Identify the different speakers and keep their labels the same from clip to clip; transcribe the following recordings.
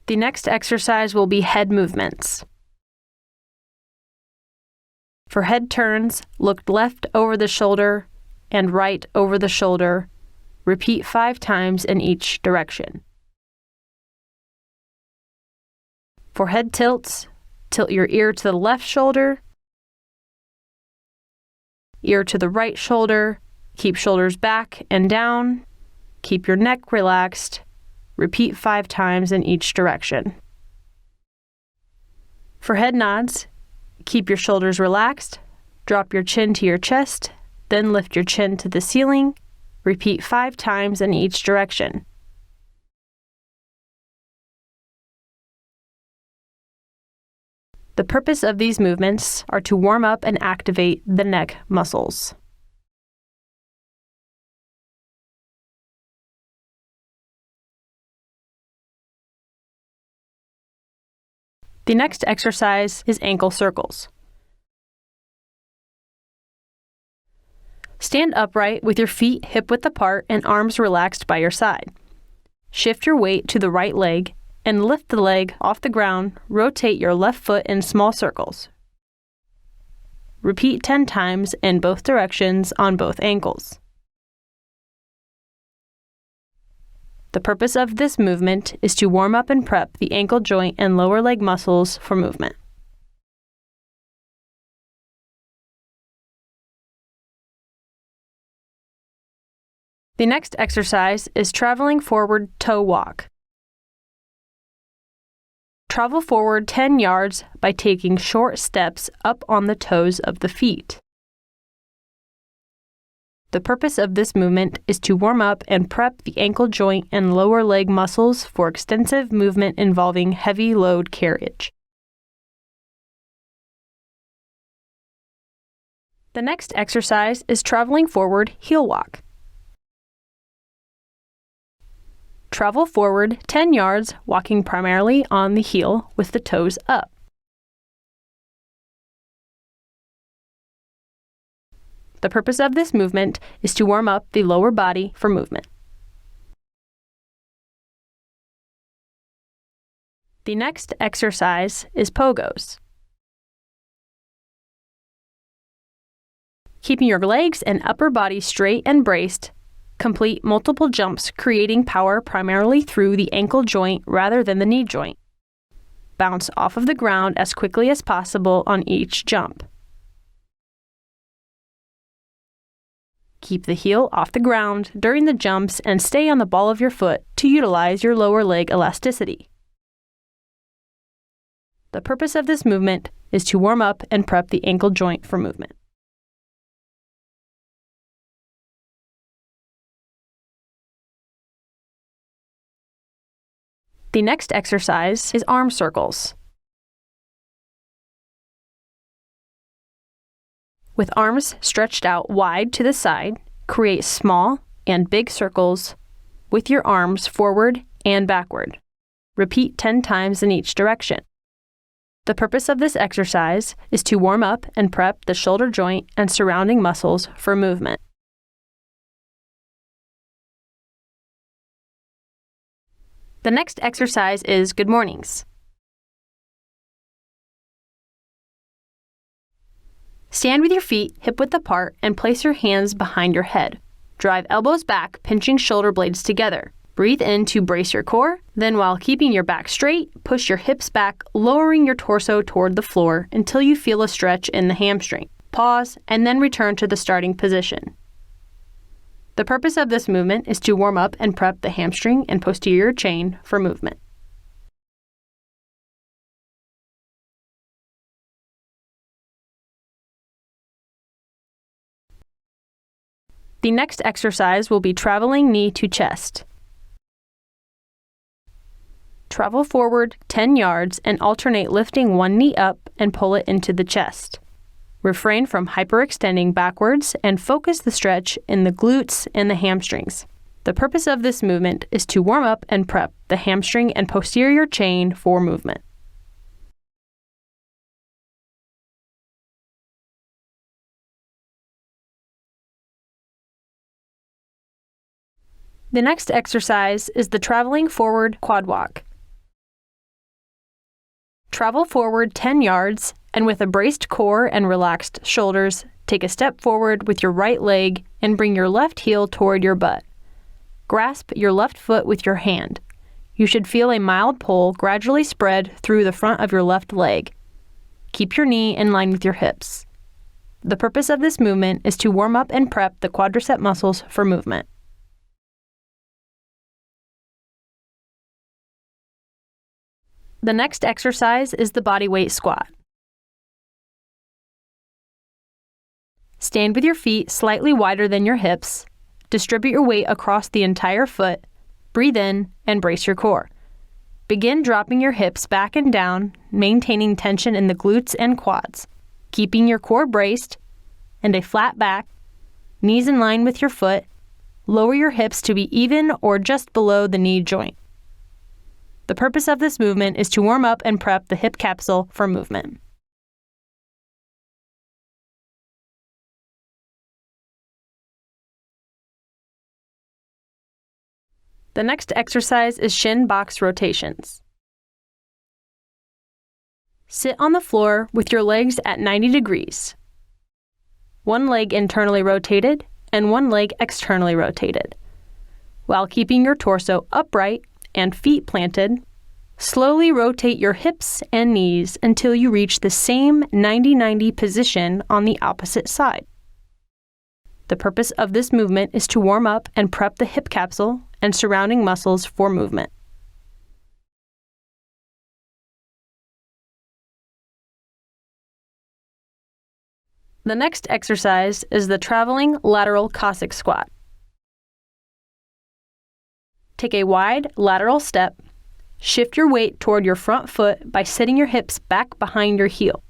Speaker 1: The next exercise will be head movements. For head turns, look left over the shoulder and right over the shoulder. Repeat 5 times in each direction. For head tilts, tilt your ear to the left shoulder, ear to the right shoulder, keep shoulders back and down, keep your neck relaxed. Repeat 5 times in each direction. For head nods, keep your shoulders relaxed, drop your chin to your chest, then lift your chin to the ceiling. Repeat 5 times in each direction. The purpose of these movements are to warm up and activate the neck muscles. The next exercise is ankle circles. Stand upright with your feet hip-width apart and arms relaxed by your side. Shift your weight to the right leg and lift the leg off the ground. Rotate your left foot in small circles. Repeat 10 times in both directions on both ankles. The purpose of this movement is to warm up and prep the ankle joint and lower leg muscles for movement. The next exercise is traveling forward toe walk. Travel forward 10 yards by taking short steps up on the toes of the feet. The purpose of this movement is to warm up and prep the ankle joint and lower leg muscles for extensive movement involving heavy load carriage. The next exercise is traveling forward heel walk. Travel forward 10 yards, walking primarily on the heel with the toes up. The purpose of this movement is to warm up the lower body for movement. The next exercise is pogos. Keeping your legs and upper body straight and braced, complete multiple jumps, creating power primarily through the ankle joint rather than the knee joint. Bounce off of the ground as quickly as possible on each jump. Keep the heel off the ground during the jumps and stay on the ball of your foot to utilize your lower leg elasticity. The purpose of this movement is to warm up and prep the ankle joint for movement. The next exercise is arm circles. With arms stretched out wide to the side, create small and big circles with your arms forward and backward. Repeat 10 times in each direction. The purpose of this exercise is to warm up and prep the shoulder joint and surrounding muscles for movement. The next exercise is good mornings. Stand with your feet hip-width apart and place your hands behind your head. Drive elbows back, pinching shoulder blades together. Breathe in to brace your core, then while keeping your back straight, push your hips back, lowering your torso toward the floor until you feel a stretch in the hamstring. Pause, and then return to the starting position. The purpose of this movement is to warm up and prep the hamstring and posterior chain for movement. The next exercise will be traveling knee to chest. Travel forward 10 yards and alternate lifting one knee up and pull it into the chest. Refrain from hyperextending backwards and focus the stretch in the glutes and the hamstrings. The purpose of this movement is to warm up and prep the hamstring and posterior chain for movement. The next exercise is the traveling forward quad walk. Travel forward 10 yards, and with a braced core and relaxed shoulders, take a step forward with your right leg and bring your left heel toward your butt. Grasp your left foot with your hand. You should feel a mild pull gradually spread through the front of your left leg. Keep your knee in line with your hips. The purpose of this movement is to warm up and prep the quadricep muscles for movement. The next exercise is the bodyweight squat. Stand with your feet slightly wider than your hips. Distribute your weight across the entire foot. Breathe in and brace your core. Begin dropping your hips back and down, maintaining tension in the glutes and quads, keeping your core braced and a flat back, knees in line with your foot. Lower your hips to be even or just below the knee joint. The purpose of this movement is to warm up and prep the hip capsule for movement. The next exercise is shin box rotations. Sit on the floor with your legs at 90 degrees. One leg internally rotated and one leg externally rotated. While keeping your torso upright and feet planted, slowly rotate your hips and knees until you reach the same 90-90 position on the opposite side. The purpose of this movement is to warm up and prep the hip capsule and surrounding muscles for movement. The next exercise is the traveling lateral Cossack squat. Take a wide lateral step. Shift your weight toward your front foot by setting your hips back behind your heel.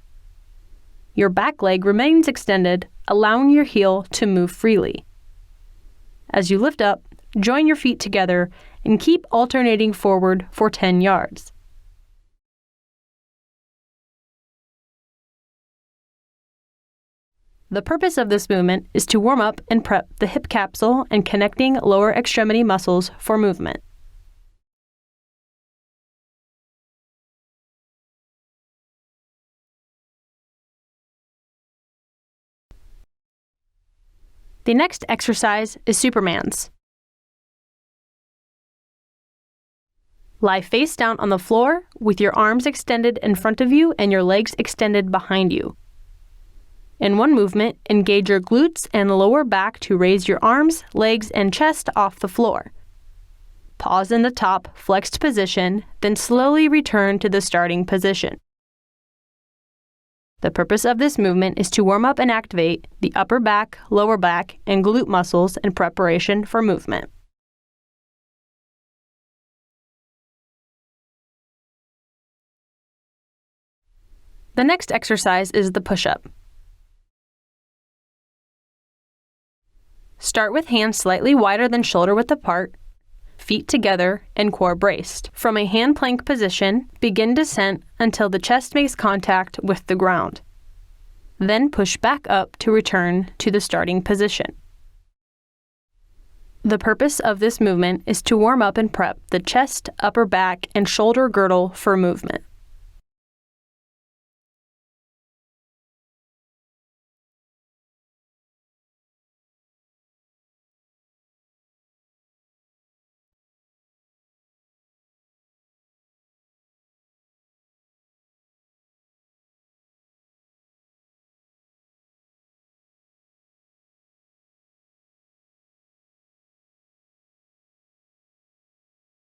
Speaker 1: Your back leg remains extended, allowing your heel to move freely. As you lift up, join your feet together and keep alternating forward for 10 yards. The purpose of this movement is to warm up and prep the hip capsule and connecting lower extremity muscles for movement. The next exercise is Superman's. Lie face down on the floor with your arms extended in front of you and your legs extended behind you. In one movement, engage your glutes and lower back to raise your arms, legs, and chest off the floor. Pause in the top, flexed position, then slowly return to the starting position. The purpose of this movement is to warm up and activate the upper back, lower back, and glute muscles in preparation for movement. The next exercise is the push-up. Start with hands slightly wider than shoulder width apart, feet together, and core braced. From a hand plank position, begin descent until the chest makes contact with the ground. Then push back up to return to the starting position. The purpose of this movement is to warm up and prep the chest, upper back, and shoulder girdle for movement.